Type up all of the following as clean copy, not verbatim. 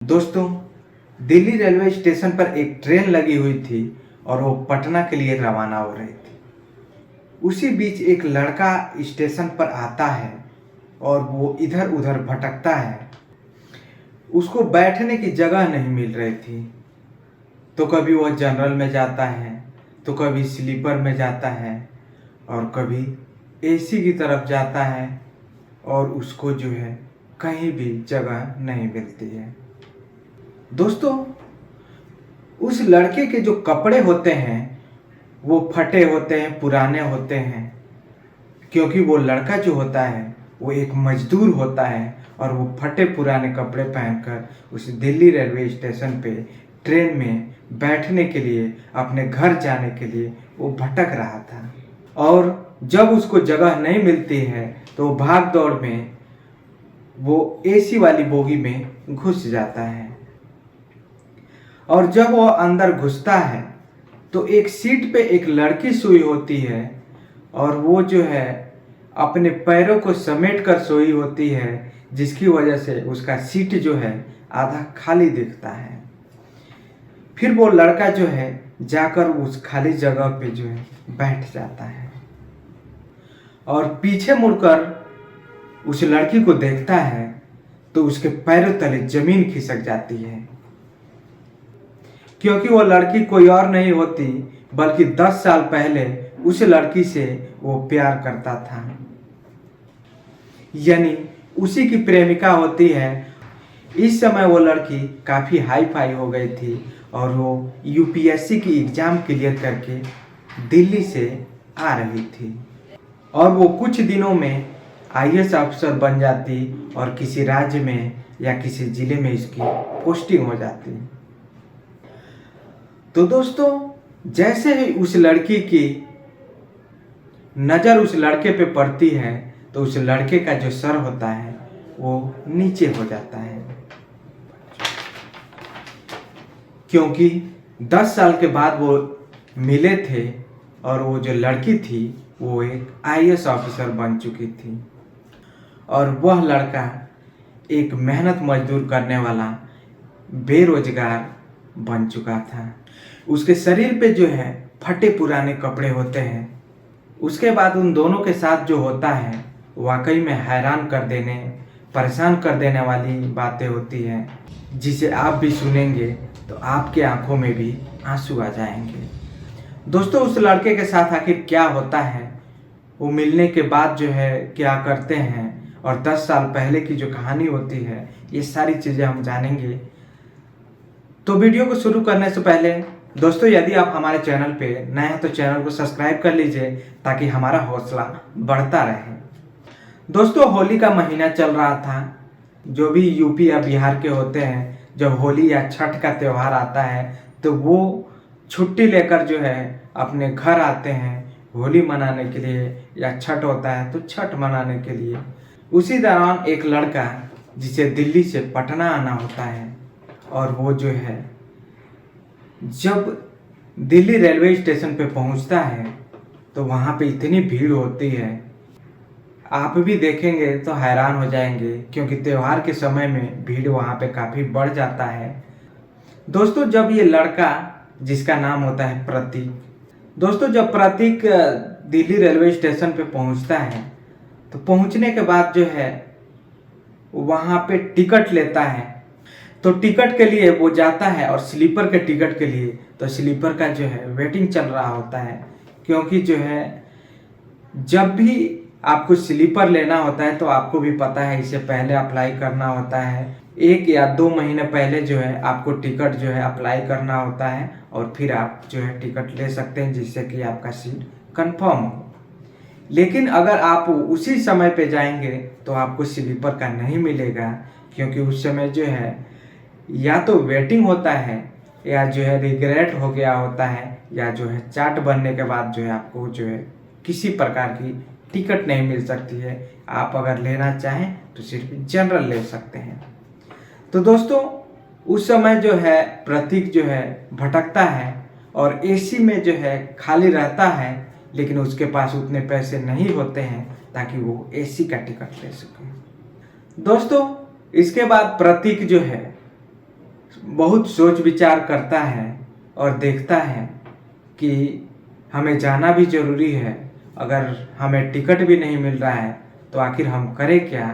दोस्तों, Delhi railway station पर एक ट्रेन लगी हुई थी और वो पटना के लिए रवाना हो रही थी। उसी बीच एक लड़का स्टेशन पर आता है और वो इधर उधर भटकता है। उसको बैठने की जगह नहीं मिल रही थी। तो कभी वो जनरल में जाता है, तो कभी स्लीपर में जाता है और कभी एसी की तरफ जाता है और उसको जो है कहीं भी जगह नहीं मिलती है। दोस्तों, उस लड़के के जो कपड़े होते हैं वो फटे होते हैं, पुराने होते हैं, क्योंकि वो लड़का जो होता है वो एक मजदूर होता है और वो फटे पुराने कपड़े पहनकर उस दिल्ली रेलवे स्टेशन पे ट्रेन में बैठने के लिए, अपने घर जाने के लिए वो भटक रहा था। और जब उसको जगह नहीं मिलती है तो वो भाग दौड़ में वो एसी वाली बोगी में घुस जाता है। और जब वो अंदर घुसता है तो एक सीट पे एक लड़की सोई होती है और वो जो है अपने पैरों को समेट कर सोई होती है, जिसकी वजह से उसका सीट जो है आधा खाली दिखता है। फिर वो लड़का जो है जाकर उस खाली जगह पे जो है बैठ जाता है और पीछे मुड़कर उस लड़की को देखता है तो उसके पैरों तले जमीन खिसक जाती है, क्योंकि वो लड़की कोई और नहीं होती बल्कि 10 साल पहले उस लड़की से वो प्यार करता था। यानी उसी की प्रेमिका होती है। इस समय वो लड़की काफ़ी हाई फाई हो गई थी और वो यूपीएससी की एग्ज़ाम क्लियर करके दिल्ली से आ रही थी और वो कुछ दिनों में आईएएस अफसर बन जाती और किसी राज्य में या किसी ज़िले में इसकी पोस्टिंग हो जाती। तो दोस्तों, जैसे ही उस लड़की की नज़र उस लड़के पे पड़ती है तो उस लड़के का जो सर होता है वो नीचे हो जाता है, क्योंकि 10 साल के बाद वो मिले थे और वो जो लड़की थी वो एक आईएएस ऑफिसर बन चुकी थी और वह लड़का एक मेहनत मजदूर करने वाला बेरोजगार बन चुका था। उसके शरीर पे जो है फटे पुराने कपड़े होते हैं। उसके बाद उन दोनों के साथ जो होता है वाकई में हैरान कर देने, परेशान कर देने वाली बातें होती हैं, जिसे आप भी सुनेंगे तो आपके आंखों में भी आंसू आ जाएंगे। दोस्तों, उस लड़के के साथ आखिर क्या होता है, वो मिलने के बाद जो है क्या करते हैं और 10 साल पहले की जो कहानी होती है, ये सारी चीज़ें हम जानेंगे। तो वीडियो को शुरू करने से पहले दोस्तों, यदि आप हमारे चैनल पे नए हैं तो चैनल को सब्सक्राइब कर लीजिए ताकि हमारा हौसला बढ़ता रहे। दोस्तों, होली का महीना चल रहा था। जो भी यूपी या बिहार के होते हैं, जब होली या छठ का त्यौहार आता है तो वो छुट्टी लेकर जो है अपने घर आते हैं होली मनाने के लिए, या छठ होता है तो छठ मनाने के लिए। उसी दौरान एक लड़का जिसे दिल्ली से पटना आना होता है और वो जो है जब दिल्ली रेलवे स्टेशन पे पहुंचता है तो वहाँ पे इतनी भीड़ होती है, आप भी देखेंगे तो हैरान हो जाएंगे, क्योंकि त्यौहार के समय में भीड़ वहाँ पे काफ़ी बढ़ जाता है। दोस्तों, जब ये लड़का जिसका नाम होता है प्रतीक, दोस्तों जब प्रतीक दिल्ली रेलवे स्टेशन पे पहुँचता है तो पहुँचने के बाद जो है वहाँ पे टिकट लेता है। तो टिकट के लिए वो जाता है और स्लीपर के टिकट के लिए तो स्लीपर का जो है वेटिंग चल रहा होता है, क्योंकि जो है जब भी आपको स्लीपर लेना होता है तो आपको भी पता है इसे पहले अप्लाई करना होता है। 1 या 2 महीने पहले जो है आपको टिकट जो है अप्लाई करना होता है और फिर आप जो है टिकट ले सकते हैं, जिससे कि आपका सीट कंफर्म हो। लेकिन अगर आप उसी समय पे जाएंगे तो आपको स्लीपर का नहीं मिलेगा, क्योंकि उस समय जो है या तो वेटिंग होता है या जो है रिग्रेट हो गया होता है, या जो है चार्ट बनने के बाद जो है आपको जो है किसी प्रकार की टिकट नहीं मिल सकती है। आप अगर लेना चाहें तो सिर्फ जनरल ले सकते हैं। तो दोस्तों, उस समय जो है प्रतीक जो है भटकता है और एसी में जो है खाली रहता है, लेकिन उसके पास उतने पैसे नहीं होते हैं ताकि वो एसी का टिकट ले सके। दोस्तों, इसके बाद प्रतीक जो है बहुत सोच विचार करता है और देखता है कि हमें जाना भी ज़रूरी है। अगर हमें टिकट भी नहीं मिल रहा है तो आखिर हम करें क्या।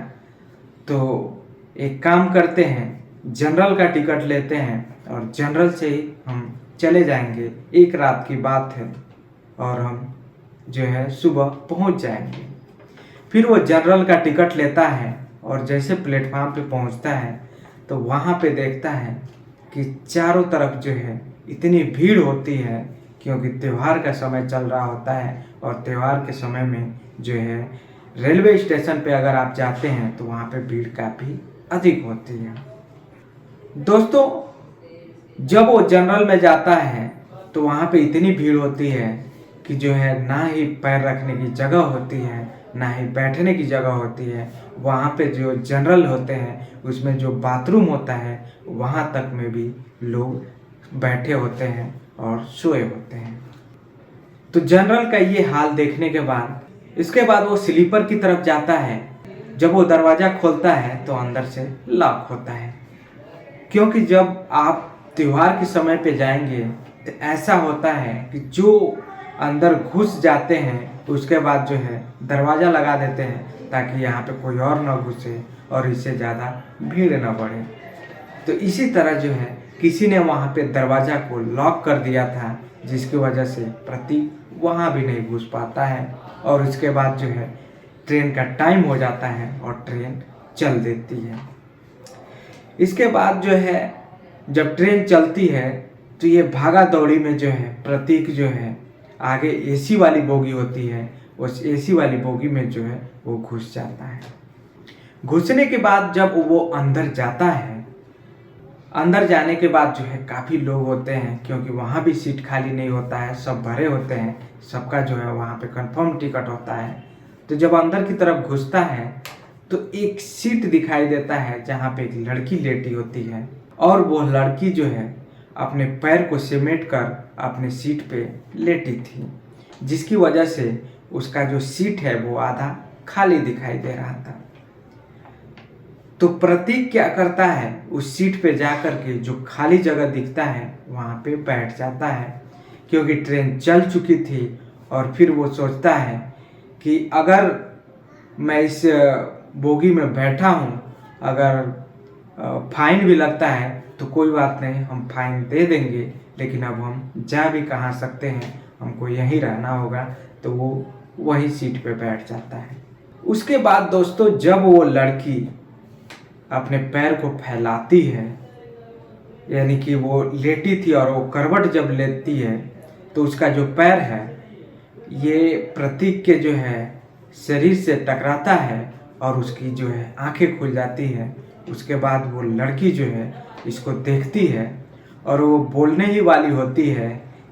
तो एक काम करते हैं, जनरल का टिकट लेते हैं और जनरल से ही हम चले जाएंगे। एक रात की बात है और हम जो है सुबह पहुंच जाएंगे। फिर वो जनरल का टिकट लेता है और जैसे प्लेटफार्म पे पहुंचता है तो वहाँ पे देखता है कि चारों तरफ जो है इतनी भीड़ होती है, क्योंकि त्यौहार का समय चल रहा होता है। और त्यौहार के समय में जो है रेलवे स्टेशन पे अगर आप जाते हैं तो वहाँ पे भीड़ काफ़ी अधिक होती है। दोस्तों, जब वो जनरल में जाता है तो वहाँ पे इतनी भीड़ होती है कि जो है ना ही पैर रखने की जगह होती है, ना ही बैठने की जगह होती है। वहाँ पे जो जनरल होते हैं उसमें जो बाथरूम होता है वहाँ तक में भी लोग बैठे होते हैं और सोए होते हैं। तो जनरल का ये हाल देखने के बाद इसके बाद वो स्लीपर की तरफ जाता है। जब वो दरवाज़ा खोलता है तो अंदर से लॉक होता है, क्योंकि जब आप त्यौहार के समय पे जाएंगे तो ऐसा होता है कि जो अंदर घुस जाते हैं उसके बाद जो है दरवाज़ा लगा देते हैं ताकि यहाँ पे कोई और ना घुसे और इससे ज़्यादा भीड़ ना बढ़े। तो इसी तरह जो है किसी ने वहाँ पे दरवाज़ा को लॉक कर दिया था, जिसकी वजह से प्रतीक वहाँ भी नहीं घुस पाता है। और इसके बाद जो है ट्रेन का टाइम हो जाता है और ट्रेन चल देती है। इसके बाद जो है जब ट्रेन चलती है तो ये भागा दौड़ी में जो है प्रतीक जो है आगे एसी वाली बोगी होती है, उस एसी वाली बोगी में जो है वो घुस जाता है। घुसने के बाद जब वो अंदर जाता है, अंदर जाने के बाद जो है काफ़ी लोग होते हैं, क्योंकि वहाँ भी सीट खाली नहीं होता है, सब भरे होते हैं, सबका जो है वहाँ पे कंफर्म टिकट होता है। तो जब अंदर की तरफ घुसता है तो एक सीट दिखाई देता है जहाँ पे एक लड़की लेटी होती है, और वो लड़की जो है अपने पैर को समेट कर अपने सीट पे लेटी थी, जिसकी वजह से उसका जो सीट है वो आधा खाली दिखाई दे रहा था। तो प्रतीक क्या करता है, उस सीट पे जाकर के जो खाली जगह दिखता है वहाँ पे बैठ जाता है, क्योंकि ट्रेन चल चुकी थी। और फिर वो सोचता है कि अगर मैं इस बोगी में बैठा हूँ, अगर फाइन भी लगता है तो कोई बात नहीं, हम फाइन दे देंगे, लेकिन अब हम जा भी कहाँ सकते हैं, हमको यहीं रहना होगा। तो वो वही सीट पे बैठ जाता है। उसके बाद दोस्तों, जब वो लड़की अपने पैर को फैलाती है, यानी कि वो लेटी थी और वो करवट जब लेती है, तो उसका जो पैर है ये प्रतीक के जो है शरीर से टकराता है और उसकी जो है आंखें खुल जाती है। उसके बाद वो लड़की जो है इसको देखती है और वो बोलने ही वाली होती है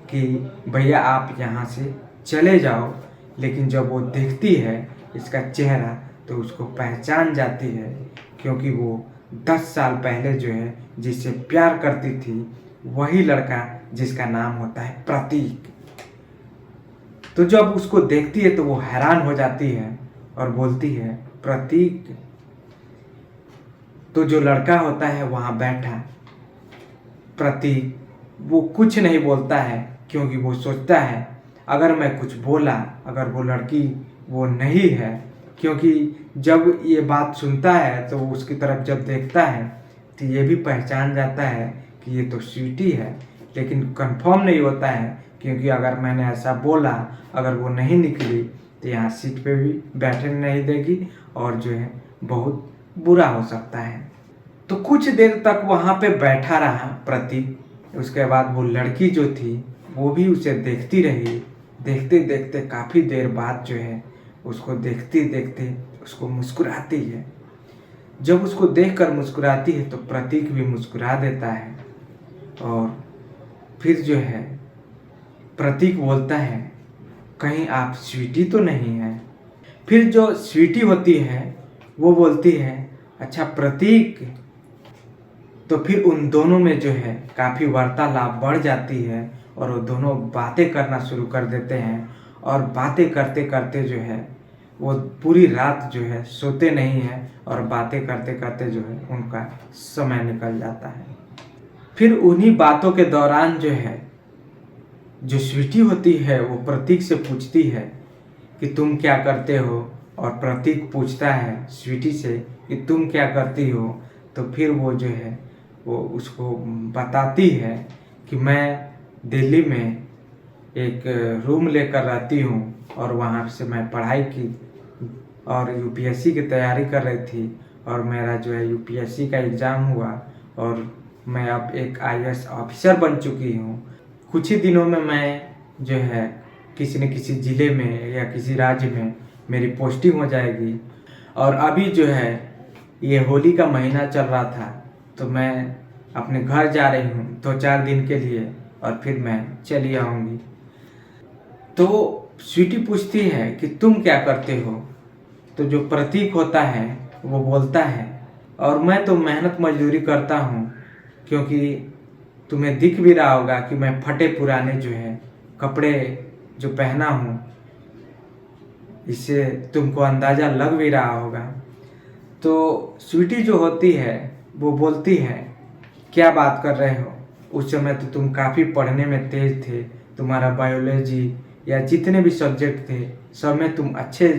कि भैया आप यहाँ से चले जाओ, लेकिन जब वो देखती है इसका चेहरा तो उसको पहचान जाती है, क्योंकि वो 10 साल पहले जो है जिससे प्यार करती थी वही लड़का जिसका नाम होता है प्रतीक। तो जब उसको देखती है तो वो हैरान हो जाती है और बोलती है प्रतीक। तो जो लड़का होता है वहाँ बैठा प्रतीक वो कुछ नहीं बोलता है, क्योंकि वो सोचता है अगर मैं कुछ बोला, अगर वो लड़की वो नहीं है, क्योंकि जब ये बात सुनता है तो उसकी तरफ जब देखता है तो ये भी पहचान जाता है कि ये तो स्वीटी है, लेकिन कंफर्म नहीं होता है, क्योंकि अगर मैंने ऐसा बोला, अगर वो नहीं निकली तो यहाँ सीट पे भी बैठने नहीं देगी और जो है बहुत बुरा हो सकता है। तो कुछ देर तक वहाँ पे बैठा रहा प्रतीक। उसके बाद वो लड़की जो थी वो भी उसे देखती रही। देखते देखते काफ़ी देर बाद जो है उसको देखते देखते उसको मुस्कुराती है। जब उसको देखकर मुस्कुराती है तो प्रतीक भी मुस्कुरा देता है और फिर जो है प्रतीक बोलता है कहीं आप स्वीटी तो नहीं है। फिर जो स्वीटी होती है वो बोलती है अच्छा प्रतीक। तो फिर उन दोनों में जो है काफ़ी वार्तालाप बढ़ जाती है और वो दोनों बातें करना शुरू कर देते हैं, और बातें करते करते जो है वो पूरी रात जो है सोते नहीं हैं और बातें करते करते जो है उनका समय निकल जाता है। फिर उन्हीं बातों के दौरान जो स्वीटी होती है वो प्रतीक से पूछती है कि तुम क्या करते हो, और प्रतीक पूछता है स्वीटी से कि तुम क्या करती हो। तो फिर वो उसको बताती है कि मैं दिल्ली में एक रूम लेकर रहती हूँ और वहाँ से मैं पढ़ाई की और यूपीएससी की तैयारी कर रही थी, और मेरा यूपीएससी का एग्ज़ाम हुआ और मैं अब एक आईएएस ऑफिसर बन चुकी हूँ। कुछ ही दिनों में मैं किसी न किसी ज़िले में या किसी राज्य में मेरी पोस्टिंग हो जाएगी। और अभी ये होली का महीना चल रहा था, तो मैं अपने घर जा रही हूँ 2-4 दिन के लिए, और फिर मैं चली आऊँगी। तो स्वीटी पूछती है कि तुम क्या करते हो। तो जो प्रतीक होता है वो बोलता है, और मैं तो मेहनत मजदूरी करता हूँ, क्योंकि तुम्हें दिख भी रहा होगा कि मैं फटे पुराने कपड़े जो पहना हूँ, इससे तुमको अंदाज़ा लग भी रहा होगा। तो स्वीटी जो होती है वो बोलती है, क्या बात कर रहे हो, उस समय तो तुम काफ़ी पढ़ने में तेज थे, तुम्हारा बायोलॉजी या जितने भी सब्जेक्ट थे सब में तुम अच्छे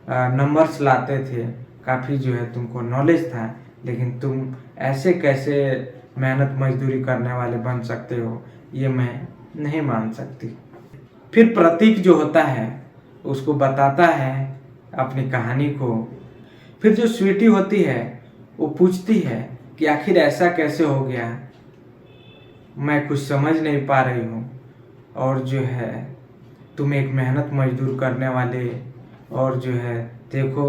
नंबर्स लाते थे, काफ़ी तुमको नॉलेज था, लेकिन तुम ऐसे कैसे मेहनत मजदूरी करने वाले बन सकते हो, ये मैं नहीं मान सकती। फिर प्रतीक जो होता है उसको बताता है अपनी कहानी को। फिर जो स्वीटी होती है वो पूछती है कि आखिर ऐसा कैसे हो गया, मैं कुछ समझ नहीं पा रही हूँ, और तुम एक मेहनत मजदूर करने वाले, और देखो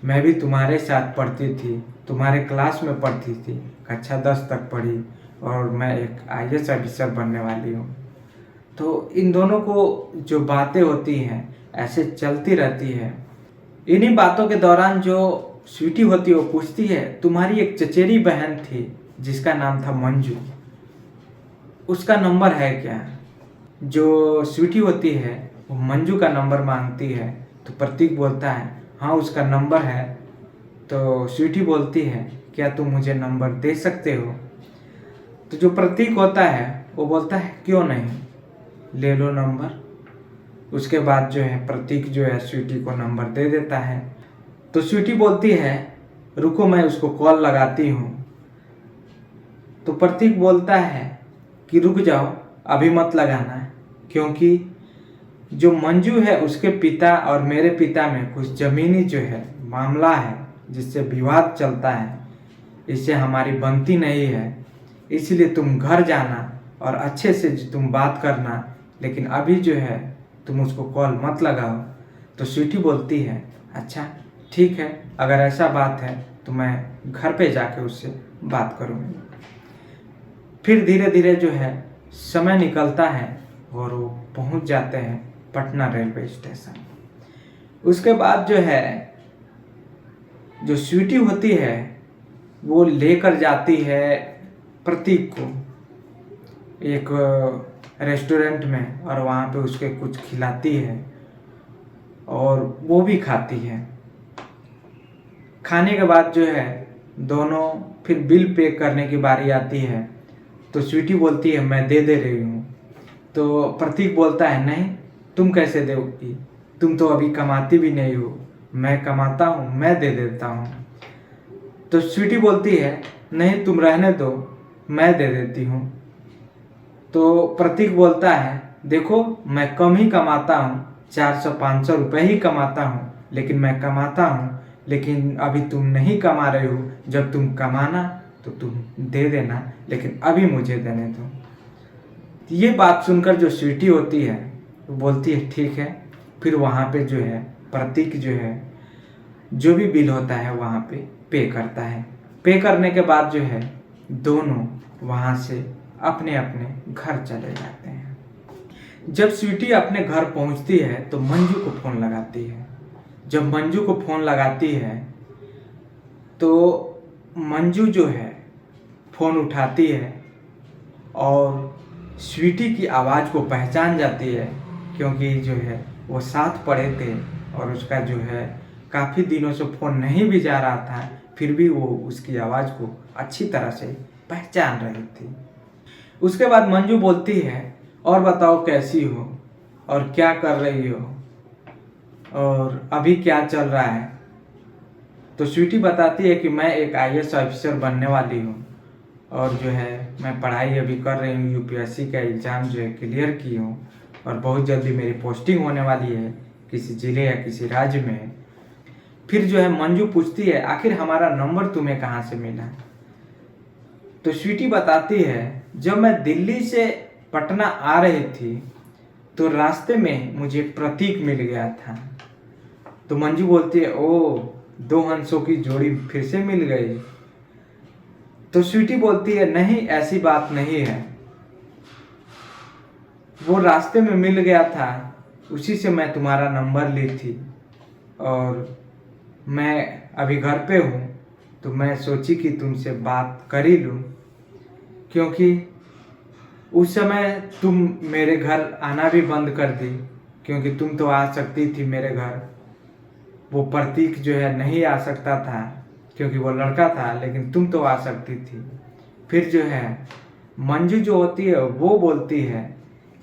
मैं भी तुम्हारे साथ पढ़ती थी, तुम्हारे क्लास में पढ़ती थी, कक्षा 10 तक पढ़ी, और मैं एक आईएएस ऑफिसर बनने वाली हूँ। तो इन दोनों को जो बातें होती हैं ऐसे चलती रहती है। इन्हीं बातों के दौरान जो स्वीटी होती है वो पूछती है, तुम्हारी एक चचेरी बहन थी जिसका नाम था मंजू, उसका नंबर है क्या। जो स्वीटी होती है वो मंजू का नंबर मांगती है। तो प्रतीक बोलता है हाँ उसका नंबर है। तो स्वीटी बोलती है क्या तुम मुझे नंबर दे सकते हो। तो जो प्रतीक होता है वो बोलता है क्यों नहीं, ले लो नंबर। उसके बाद प्रतीक स्वीटी को नंबर दे देता है। तो स्वीटी बोलती है रुको मैं उसको कॉल लगाती हूँ। तो प्रतीक बोलता है कि रुक जाओ, अभी मत लगाना, क्योंकि जो मंजू है उसके पिता और मेरे पिता में कुछ ज़मीनी मामला है जिससे विवाद चलता है, इससे हमारी बनती नहीं है, इसलिए तुम घर जाना और अच्छे से तुम बात करना, लेकिन अभी तुम उसको कॉल मत लगाओ। तो स्वीटी बोलती है अच्छा ठीक है, अगर ऐसा बात है तो मैं घर पे जाके उससे बात करूँगी। फिर धीरे धीरे समय निकलता है और वो पहुँच जाते हैं पटना रेलवे स्टेशन। उसके बाद जो स्वीटी होती है वो लेकर जाती है प्रतीक को एक रेस्टोरेंट में, और वहाँ पे उसके कुछ खिलाती है और वो भी खाती है। खाने के बाद दोनों फिर बिल पे करने की बारी आती है। तो स्वीटी बोलती है मैं दे रही हूँ। तो प्रतीक बोलता है नहीं तुम कैसे दोगी, तुम तो अभी कमाती भी नहीं हो, मैं कमाता हूँ, मैं दे देता हूँ। तो स्वीटी बोलती है नहीं तुम रहने दो, मैं दे देती हूँ। तो प्रतीक बोलता है देखो मैं कम ही कमाता हूँ, 400-500 रुपये ही कमाता हूँ, लेकिन मैं कमाता हूँ, लेकिन अभी तुम नहीं कमा रहे हो, जब तुम कमाना तो तुम दे देना, लेकिन अभी मुझे देने दो। ये बात सुनकर जो स्वीटी होती है वो बोलती है ठीक है। फिर वहाँ पे प्रतीक जो भी बिल होता है वहाँ पे करता है। पे करने के बाद दोनों वहाँ से अपने अपने घर चले जाते हैं। जब स्वीटी अपने घर पहुँचती है तो मंजू को फ़ोन लगाती है। जब मंजू को फ़ोन लगाती है तो मंजू फ़ोन उठाती है और स्वीटी की आवाज़ को पहचान जाती है, क्योंकि वो साथ पढ़े थे और उसका काफ़ी दिनों से फ़ोन नहीं भी जा रहा था, फिर भी वो उसकी आवाज़ को अच्छी तरह से पहचान रही थी। उसके बाद मंजू बोलती है, और बताओ कैसी हो और क्या कर रही हो और अभी क्या चल रहा है। तो स्वीटी बताती है कि मैं एक आईएएस ऑफिसर बनने वाली हूँ और जो है मैं पढ़ाई अभी कर रही हूँ, यूपीएससी का एग्ज़ाम जो है क्लियर की हूँ और बहुत जल्दी मेरी पोस्टिंग होने वाली है किसी ज़िले या किसी राज्य में। फिर जो है मंजू पूछती है, आखिर हमारा नंबर तुम्हें कहाँ से मिला। तो स्वीटी बताती है, जब मैं दिल्ली से पटना आ रही थी तो रास्ते में मुझे प्रतीक मिल गया था। तो मंजू बोलती है, ओ, दो हंसों की जोड़ी फिर से मिल गई। तो स्वीटी बोलती है, नहीं ऐसी बात नहीं है, वो रास्ते में मिल गया था, उसी से मैं तुम्हारा नंबर ली थी और मैं अभी घर पे हूँ तो मैं सोची कि तुमसे बात कर ही लूँ, क्योंकि उस समय तुम मेरे घर आना भी बंद कर दी, क्योंकि तुम तो आ सकती थी मेरे घर, वो प्रतीक जो है नहीं आ सकता था क्योंकि वो लड़का था, लेकिन तुम तो आ सकती थी। फिर जो है मंजू जो होती है वो बोलती है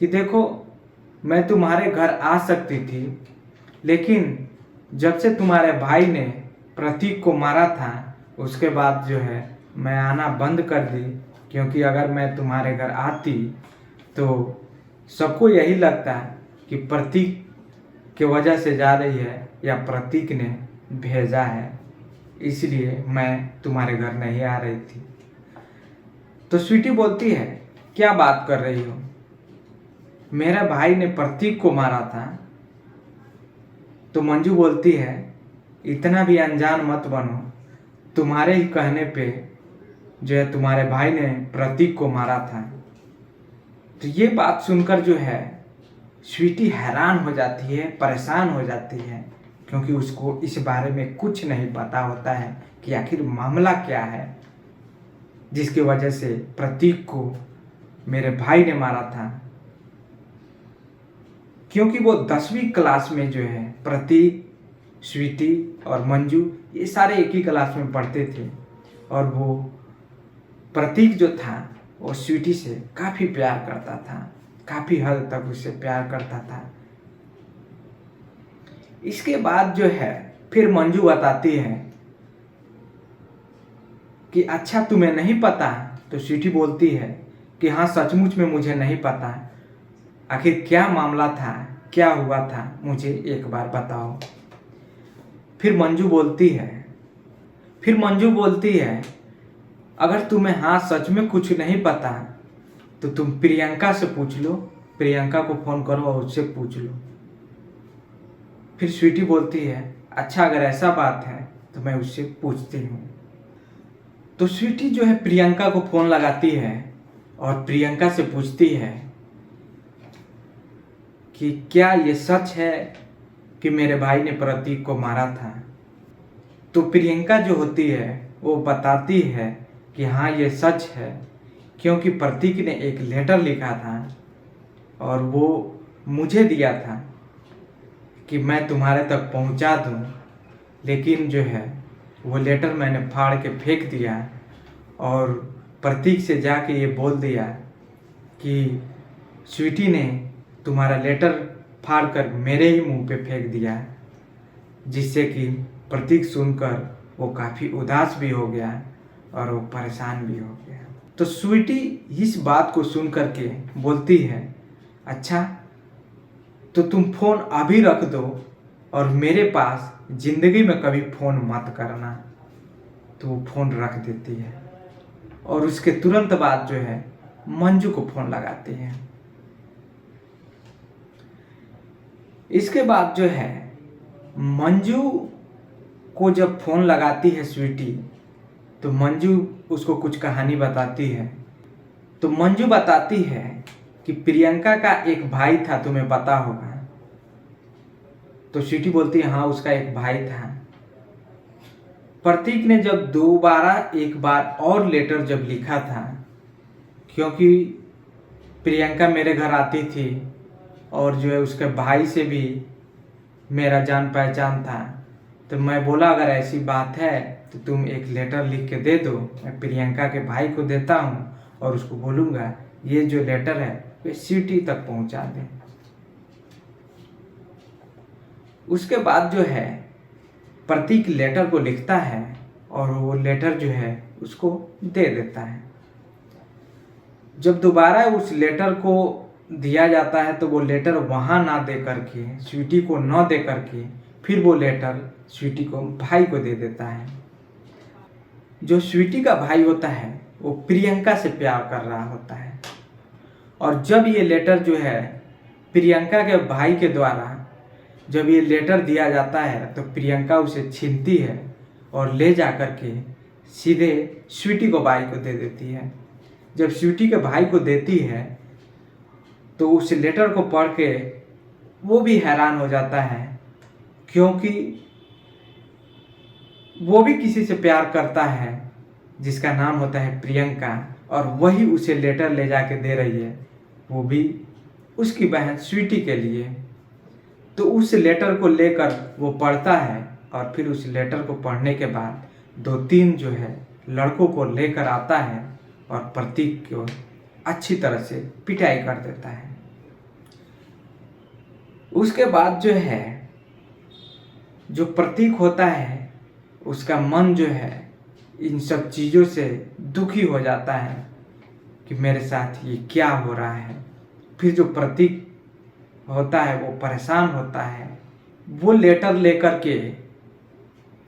कि देखो, मैं तुम्हारे घर आ सकती थी, लेकिन जब से तुम्हारे भाई ने प्रतीक को मारा था उसके बाद जो है मैं आना बंद कर दी, क्योंकि अगर मैं तुम्हारे घर आती तो सबको यही लगता कि प्रतीक की वजह से जा रही है या प्रतीक ने भेजा है, इसलिए मैं तुम्हारे घर नहीं आ रही थी। तो स्वीटी बोलती है, क्या बात कर रही हो, मेरा भाई ने प्रतीक को मारा था। तो मंजू बोलती है, इतना भी अनजान मत बनो, तुम्हारे ही कहने पे जो है तुम्हारे भाई ने प्रतीक को मारा था। तो ये बात सुनकर जो है स्वीटी हैरान हो जाती है, परेशान हो जाती है, क्योंकि उसको इस बारे में कुछ नहीं पता होता है कि आखिर मामला क्या है जिसकी वजह से प्रतीक को मेरे भाई ने मारा था। क्योंकि वो 10वीं क्लास में जो है प्रतीक, स्वीटी और मंजू ये सारे एक ही क्लास में पढ़ते थे और वो प्रतीक जो था वो स्वीटी से काफ़ी प्यार करता था, काफ़ी हद तक उससे प्यार करता था। इसके बाद जो है फिर मंजू बताती है कि अच्छा तुम्हें नहीं पता। तो स्वीटी बोलती है कि हाँ, सचमुच में मुझे नहीं पता, आखिर क्या मामला था, क्या हुआ था, मुझे एक बार बताओ। फिर मंजू बोलती है अगर तुम्हें हाँ सच में कुछ नहीं पता तो तुम प्रियंका से पूछ लो, प्रियंका को फ़ोन करो और उससे पूछ लो। फिर स्वीटी बोलती है, अच्छा अगर ऐसा बात है तो मैं उससे पूछती हूँ। तो स्वीटी जो है प्रियंका को फ़ोन लगाती है और प्रियंका से पूछती है कि क्या ये सच है कि मेरे भाई ने प्रतीक को मारा था। तो प्रियंका जो होती है वो बताती है कि हाँ ये सच है, क्योंकि प्रतीक ने एक लेटर लिखा था और वो मुझे दिया था कि मैं तुम्हारे तक पहुंचा दूं, लेकिन जो है वो लेटर मैंने फाड़ के फेंक दिया और प्रतीक से जाके ये बोल दिया कि स्वीटी ने तुम्हारा लेटर फाड़ कर मेरे ही मुंह पे फेंक दिया, जिससे कि प्रतीक सुनकर वो काफ़ी उदास भी हो गया और वो परेशान भी हो गया। तो स्वीटी इस बात को सुन कर के बोलती है, अच्छा तो तुम फ़ोन अभी रख दो और मेरे पास ज़िंदगी में कभी फ़ोन मत करना। तो वो फ़ोन रख देती है और उसके तुरंत बाद जो है मंजू को फ़ोन लगाती है। इसके बाद जो है मंजू को जब फ़ोन लगाती है स्वीटी, तो मंजू उसको कुछ कहानी बताती है। तो मंजू बताती है कि प्रियंका का एक भाई था, तुम्हें पता होगा। तो स्वीटी बोलती है, हाँ उसका एक भाई था। प्रतीक ने जब दोबारा एक बार और लेटर जब लिखा था, क्योंकि प्रियंका मेरे घर आती थी और जो है उसके भाई से भी मेरा जान पहचान था, तो मैं बोला अगर ऐसी बात है तो तुम एक लेटर लिख के दे दो, मैं प्रियंका के भाई को देता हूँ और उसको बोलूँगा ये जो लेटर है वे स्वीटी तक पहुँचा दें। उसके बाद जो है प्रतीक लेटर को लिखता है और वो लेटर जो है उसको दे देता है। जब दोबारा उस लेटर को दिया जाता है तो वो लेटर वहाँ ना दे करके, स्वीटी को न दे करके, फिर वो लेटर स्वीटी को भाई को दे देता है। जो स्वीटी का भाई होता है वो प्रियंका से प्यार कर रहा होता है और जब ये लेटर जो है प्रियंका के भाई के द्वारा जब ये लेटर दिया जाता है तो प्रियंका उसे छीनती है और ले जा कर के सीधे स्वीटी को भाई को दे देती है। जब स्वीटी के भाई को देती है तो उस लेटर को पढ़ के वो भी हैरान हो जाता है, क्योंकि वो भी किसी से प्यार करता है जिसका नाम होता है प्रियंका, और वही उसे लेटर ले जाके दे रही है, वो भी उसकी बहन स्वीटी के लिए। तो उस लेटर को लेकर वो पढ़ता है और फिर उस लेटर को पढ़ने के बाद 2-3 जो है लड़कों को लेकर आता है और प्रतीक को अच्छी तरह से पिटाई कर देता है। उसके बाद जो है जो प्रतीक होता है उसका मन जो है इन सब चीज़ों से दुखी हो जाता है कि मेरे साथ ये क्या हो रहा है। फिर जो प्रतीक होता है वो परेशान होता है, वो लेटर लेकर के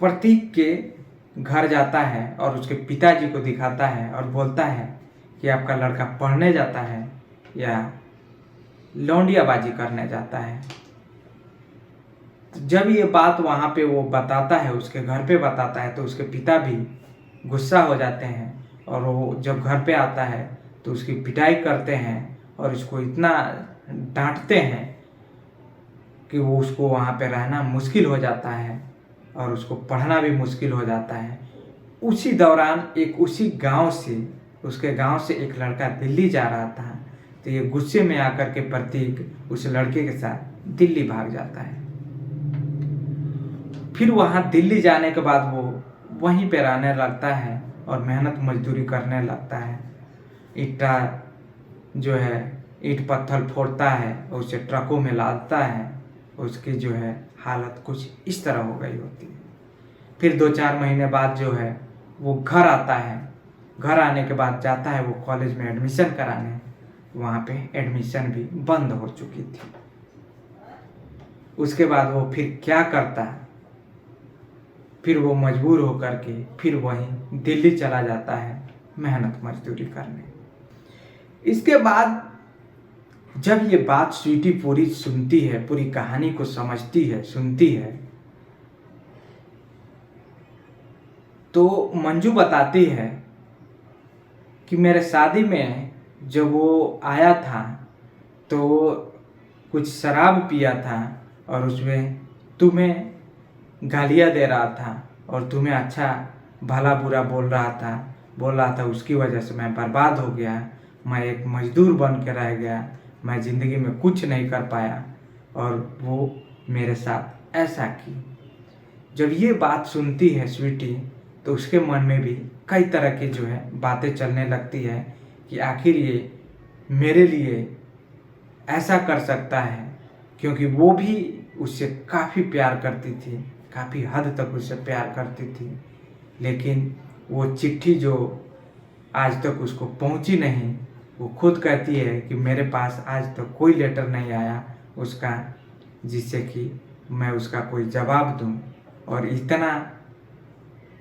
प्रतीक के घर जाता है और उसके पिताजी को दिखाता है और बोलता है कि आपका लड़का पढ़ने जाता है या लौंडियाबाजी करने जाता है। जब ये बात वहाँ पे वो बताता है, उसके घर पे बताता है, तो उसके पिता भी गुस्सा हो जाते हैं और वो जब घर पे आता है तो उसकी पिटाई करते हैं और इसको इतना डांटते हैं कि वो उसको वहाँ पे रहना मुश्किल हो जाता है और उसको पढ़ना भी मुश्किल हो जाता है। उसी दौरान उसी गांव से उसके गांव से एक लड़का दिल्ली जा रहा था, तो ये गुस्से में आकर के प्रतीक उस लड़के के साथ दिल्ली भाग जाता है। फिर वहाँ दिल्ली जाने के बाद वो वहीं पे रहने लगता है और मेहनत मजदूरी करने लगता है। ईटा जो है ईंट पत्थर फोड़ता है और उसे ट्रकों में लादता है। उसकी जो है हालत कुछ इस तरह हो गई होती है। फिर 2-4 महीने बाद जो है वो घर आता है। घर आने के बाद जाता है वो कॉलेज में एडमिशन कराने, वहाँ पे एडमिशन भी बंद हो चुकी थी। उसके बाद वो फिर क्या करता है, फिर वो मजबूर होकर के फिर वहीं दिल्ली चला जाता है मेहनत मजदूरी करने। इसके बाद जब ये बात स्वीटी पूरी सुनती है, पूरी कहानी को समझती है, सुनती है, तो मंजू बताती है कि मेरे शादी में जब वो आया था तो कुछ शराब पिया था और उसमें तुम्हें गालियाँ दे रहा था और तुम्हें अच्छा भला बुरा बोल रहा था। उसकी वजह से मैं बर्बाद हो गया, मैं एक मजदूर बन के रह गया, मैं ज़िंदगी में कुछ नहीं कर पाया और वो मेरे साथ ऐसा की। जब ये बात सुनती है स्वीटी तो उसके मन में भी कई तरह की जो है बातें चलने लगती है कि आखिर ये मेरे लिए ऐसा कर सकता है, क्योंकि वो भी उससे काफ़ी प्यार करती थी, काफ़ी हद तक उससे प्यार करती थी, लेकिन वो चिट्ठी जो आज तक उसको पहुंची नहीं, वो खुद कहती है कि मेरे पास आज तक कोई लेटर नहीं आया उसका जिससे कि मैं उसका कोई जवाब दूं, और इतना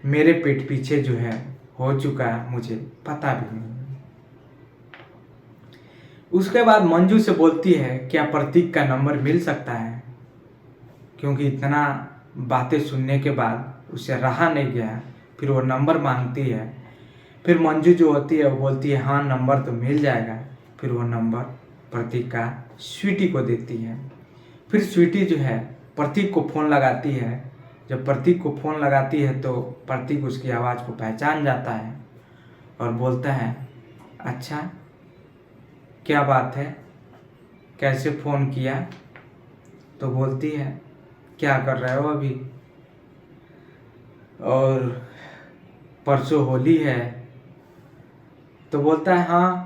मेरे पीठ पीछे जो है हो चुका है मुझे पता भी नहीं। उसके बाद मंजू से बोलती है क्या प्रतीक का नंबर मिल सकता है, क्योंकि इतना बातें सुनने के बाद उसे रहा नहीं गया। फिर वो नंबर मांगती है। फिर मंजू जो होती है वो बोलती है हाँ नंबर तो मिल जाएगा। फिर वो नंबर प्रतीक का स्वीटी को देती है। फिर स्वीटी जो है प्रतीक को फ़ोन लगाती है। जब प्रतीक को फ़ोन लगाती है तो प्रतीक उसकी आवाज़ को पहचान जाता है और बोलता है अच्छा क्या बात है, कैसे फ़ोन किया। तो बोलती है क्या कर रहे हो अभी, और परसों होली है। तो बोलता है हाँ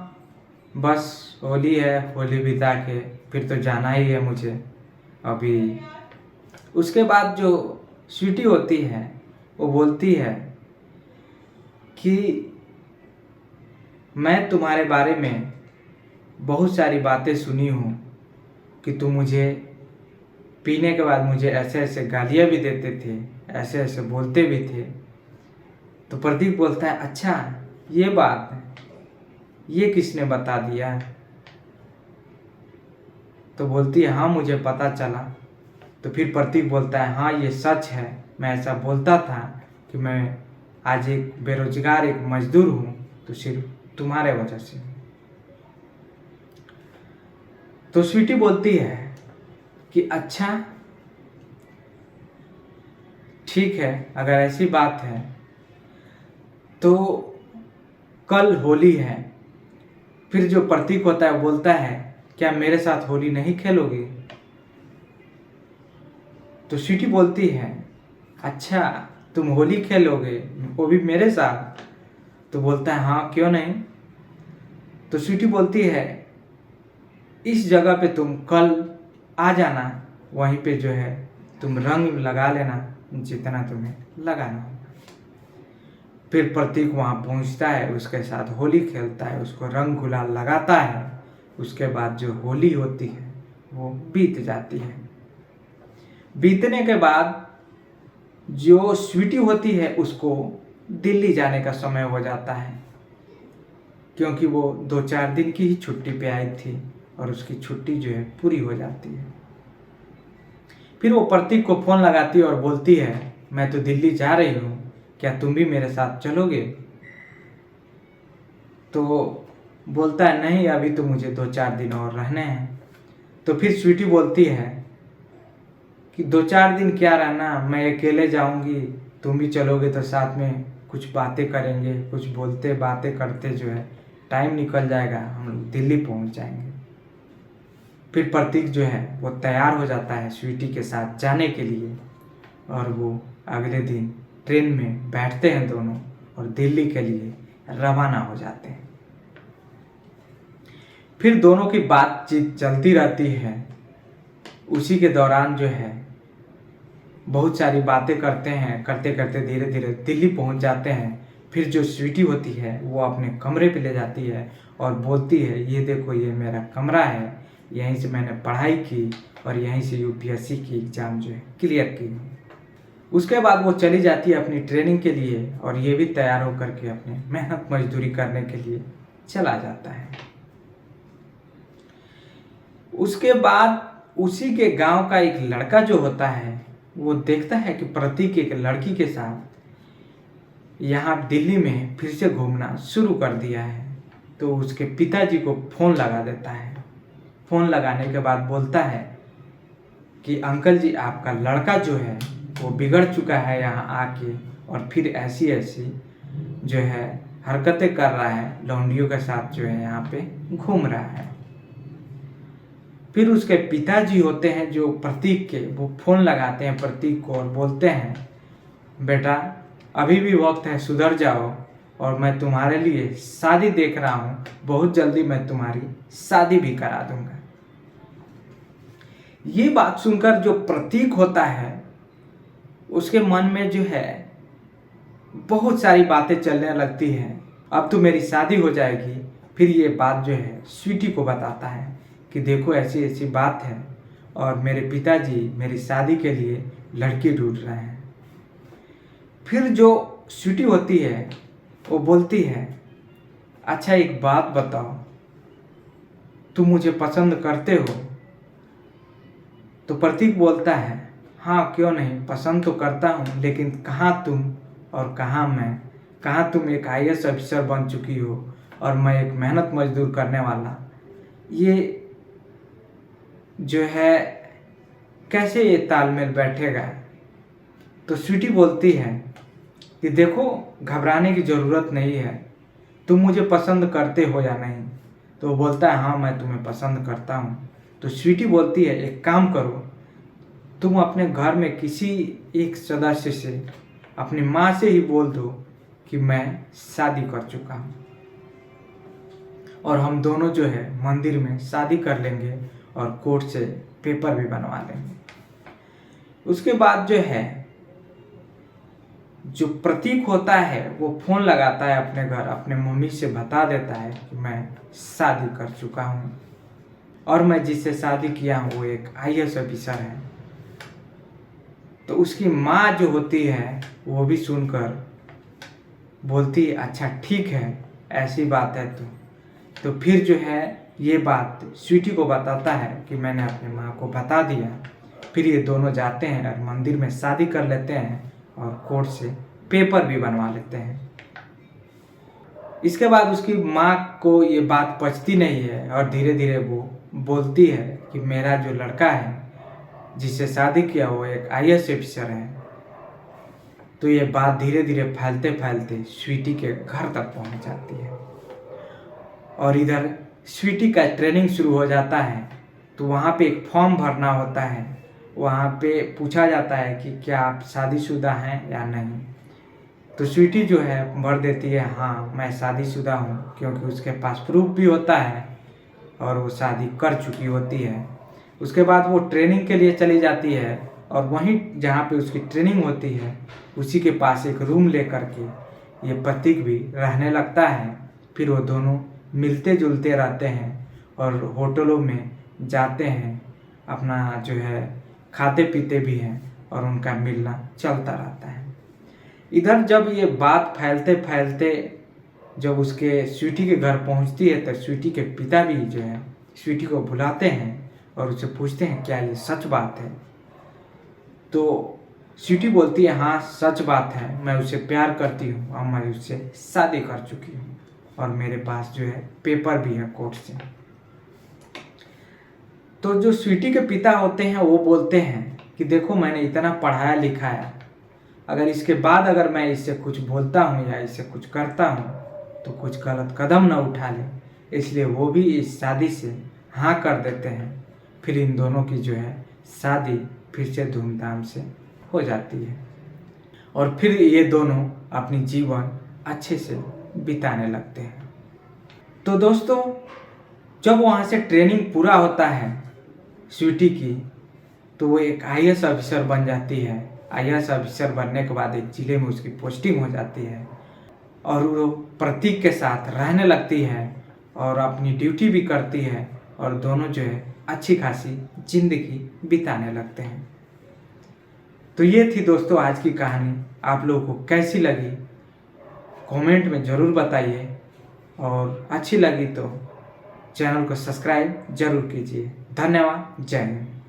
बस होली है, होली बिता के फिर तो जाना ही है मुझे अभी। उसके बाद जो स्वीटी होती है वो बोलती है कि मैं तुम्हारे बारे में बहुत सारी बातें सुनी हूँ कि तुम मुझे पीने के बाद मुझे ऐसे ऐसे गालियाँ भी देते थे, ऐसे ऐसे बोलते भी थे। तो प्रदीप बोलता है अच्छा ये बात है, ये किसने बता दिया? तो बोलती है हाँ मुझे पता चला। तो फिर प्रतीक बोलता है हाँ ये सच है, मैं ऐसा बोलता था कि मैं आज एक बेरोजगार एक मजदूर हूँ तो सिर्फ तुम्हारे वजह से। तो स्वीटी बोलती है कि अच्छा ठीक है, अगर ऐसी बात है तो कल होली है। फिर जो प्रतीक होता है बोलता है क्या मेरे साथ होली नहीं खेलोगे? तो स्वीटी बोलती है अच्छा तुम होली खेलोगे वो भी मेरे साथ? तो बोलता है हाँ क्यों नहीं। तो स्वीटी बोलती है इस जगह पे तुम कल आ जाना, वहीं पे जो है तुम रंग लगा लेना जितना तुम्हें लगाना हो। फिर प्रतीक वहाँ पहुँचता है, उसके साथ होली खेलता है, उसको रंग गुलाल लगाता है। उसके बाद जो होली होती है वो बीत जाती है। बीतने के बाद जो स्वीटी होती है उसको दिल्ली जाने का समय हो जाता है, क्योंकि वो 2-4 दिन की ही छुट्टी पे आई थी और उसकी छुट्टी जो है पूरी हो जाती है। फिर वो प्रतीक को फ़ोन लगाती है और बोलती है मैं तो दिल्ली जा रही हूँ, क्या तुम भी मेरे साथ चलोगे? तो बोलता है नहीं अभी तो मुझे 2-4 दिन और रहने हैं। तो फिर स्वीटी बोलती है कि 2-4 दिन क्या रहना, मैं अकेले जाऊंगी, तुम भी चलोगे तो साथ में कुछ बातें करेंगे, कुछ बोलते बातें करते जो है टाइम निकल जाएगा, हम लोग दिल्ली पहुंच जाएंगे। फिर प्रतीक जो है वो तैयार हो जाता है स्वीटी के साथ जाने के लिए और वो अगले दिन ट्रेन में बैठते हैं दोनों और दिल्ली के लिए रवाना हो जाते हैं। फिर दोनों की बातचीत चलती रहती है। उसी के दौरान जो है बहुत सारी बातें करते हैं, करते करते धीरे धीरे दिल्ली पहुंच जाते हैं। फिर जो स्वीटी होती है वो अपने कमरे पे ले जाती है और बोलती है ये देखो ये मेरा कमरा है, यहीं से मैंने पढ़ाई की और यहीं से यूपीएससी की एग्ज़ाम जो है क्लियर की। उसके बाद वो चली जाती है अपनी ट्रेनिंग के लिए और ये भी तैयार होकर के अपने मेहनत मजदूरी करने के लिए चला जाता है। उसके बाद उसी के गांव का एक लड़का जो होता है वो देखता है कि प्रतीक एक लड़की के साथ यहाँ दिल्ली में फिर से घूमना शुरू कर दिया है। तो उसके पिताजी को फ़ोन लगा देता है। फ़ोन लगाने के बाद बोलता है कि अंकल जी आपका लड़का जो है वो बिगड़ चुका है यहाँ आके और फिर ऐसी ऐसी जो है हरकतें कर रहा है, लौंडियों के साथ जो है यहाँ पे घूम रहा है। फिर उसके पिताजी होते हैं जो प्रतीक के, वो फ़ोन लगाते हैं प्रतीक को और बोलते हैं बेटा अभी भी वक्त है, सुधर जाओ और मैं तुम्हारे लिए शादी देख रहा हूँ, बहुत जल्दी मैं तुम्हारी शादी भी करा दूंगा। ये बात सुनकर जो प्रतीक होता है उसके मन में जो है बहुत सारी बातें चलने लगती हैं, अब तो मेरी शादी हो जाएगी। फिर ये बात जो है स्वीटी को बताता है कि देखो ऐसी ऐसी बात है और मेरे पिताजी मेरी शादी के लिए लड़की ढूंढ रहे हैं। फिर जो स्वीटी होती है वो बोलती है अच्छा एक बात बताओ, तुम मुझे पसंद करते हो? तो प्रतीक बोलता है हाँ क्यों नहीं, पसंद तो करता हूँ, लेकिन कहाँ तुम और कहाँ मैं, कहाँ तुम एक आईएएस ऑफिसर बन चुकी हो और मैं एक मेहनत मजदूर करने वाला, ये जो है कैसे ये तालमेल बैठेगा? तो स्वीटी बोलती है कि देखो घबराने की ज़रूरत नहीं है, तुम मुझे पसंद करते हो या नहीं? तो वो बोलता है हाँ मैं तुम्हें पसंद करता हूँ। तो स्वीटी बोलती है एक काम करो, तुम अपने घर में किसी एक सदस्य से, अपनी माँ से ही बोल दो कि मैं शादी कर चुका हूँ और हम दोनों जो है मंदिर में शादी कर लेंगे और कोर्ट से पेपर भी बनवा लेंगे। उसके बाद जो है जो प्रतीक होता है वो फ़ोन लगाता है अपने घर, अपने मम्मी से बता देता है कि मैं शादी कर चुका हूँ और मैं जिससे शादी किया हूँ वो एक IAS ऑफिसर है। तो उसकी माँ जो होती है वो भी सुनकर बोलती है अच्छा ठीक है, ऐसी बात है तो फिर जो है ये बात स्वीटी को बताता है कि मैंने अपनी माँ को बता दिया। फिर ये दोनों जाते हैं और मंदिर में शादी कर लेते हैं और कोर्ट से पेपर भी बनवा लेते हैं। इसके बाद उसकी माँ को ये बात पचती नहीं है और धीरे धीरे वो बोलती है कि मेरा जो लड़का है जिससे शादी किया वो एक IAS ऑफिसर है। तो ये बात धीरे धीरे फैलते फैलते स्वीटी के घर तक पहुंच जाती है और इधर स्वीटी का ट्रेनिंग शुरू हो जाता है। तो वहाँ पे एक फॉर्म भरना होता है, वहाँ पे पूछा जाता है कि क्या आप शादीशुदा हैं या नहीं। तो स्वीटी जो है भर देती है हाँ मैं शादीशुदा हूँ, क्योंकि उसके पास प्रूफ भी होता है और वो शादी कर चुकी होती है। उसके बाद वो ट्रेनिंग के लिए चली जाती है और वहीं जहाँ पे उसकी ट्रेनिंग होती है उसी के पास एक रूम लेकर के ये प्रतीक भी रहने लगता है। फिर वो दोनों मिलते जुलते रहते हैं और होटलों में जाते हैं, अपना जो है खाते पीते भी हैं और उनका मिलना चलता रहता है। इधर जब ये बात फैलते फैलते जब उसके स्वीटी के घर पहुंचती है तो स्वीटी के पिता भी जो है स्वीटी को बुलाते हैं और उससे पूछते हैं क्या ये सच बात है। तो स्वीटी बोलती है हाँ सच बात है, मैं उससे प्यार करती हूँ और मैं उससे शादी कर चुकी हूँ और मेरे पास जो है पेपर भी है कोर्ट से। तो जो स्वीटी के पिता होते हैं वो बोलते हैं कि देखो मैंने इतना पढ़ाया लिखाया, अगर इसके बाद अगर मैं इससे कुछ बोलता हूँ या इससे कुछ करता हूँ तो कुछ गलत कदम न उठा ले, इसलिए वो भी इस शादी से हाँ कर देते हैं। फिर इन दोनों की जो है शादी फिर से धूमधाम से हो जाती है और फिर ये दोनों अपनी जीवन अच्छे से बिताने लगते हैं। तो दोस्तों जब वहाँ से ट्रेनिंग पूरा होता है स्वीटी की तो वो एक IAS ऑफिसर बन जाती है। IAS ऑफिसर बनने के बाद एक जिले में उसकी पोस्टिंग हो जाती है और वो प्रतीक के साथ रहने लगती है और अपनी ड्यूटी भी करती है और दोनों जो है अच्छी खासी जिंदगी बिताने लगते हैं। तो ये थी दोस्तों आज की कहानी, आप लोगों को कैसी लगी कमेंट में ज़रूर बताइए और अच्छी लगी तो चैनल को सब्सक्राइब जरूर कीजिए। धन्यवाद, जय हिंद।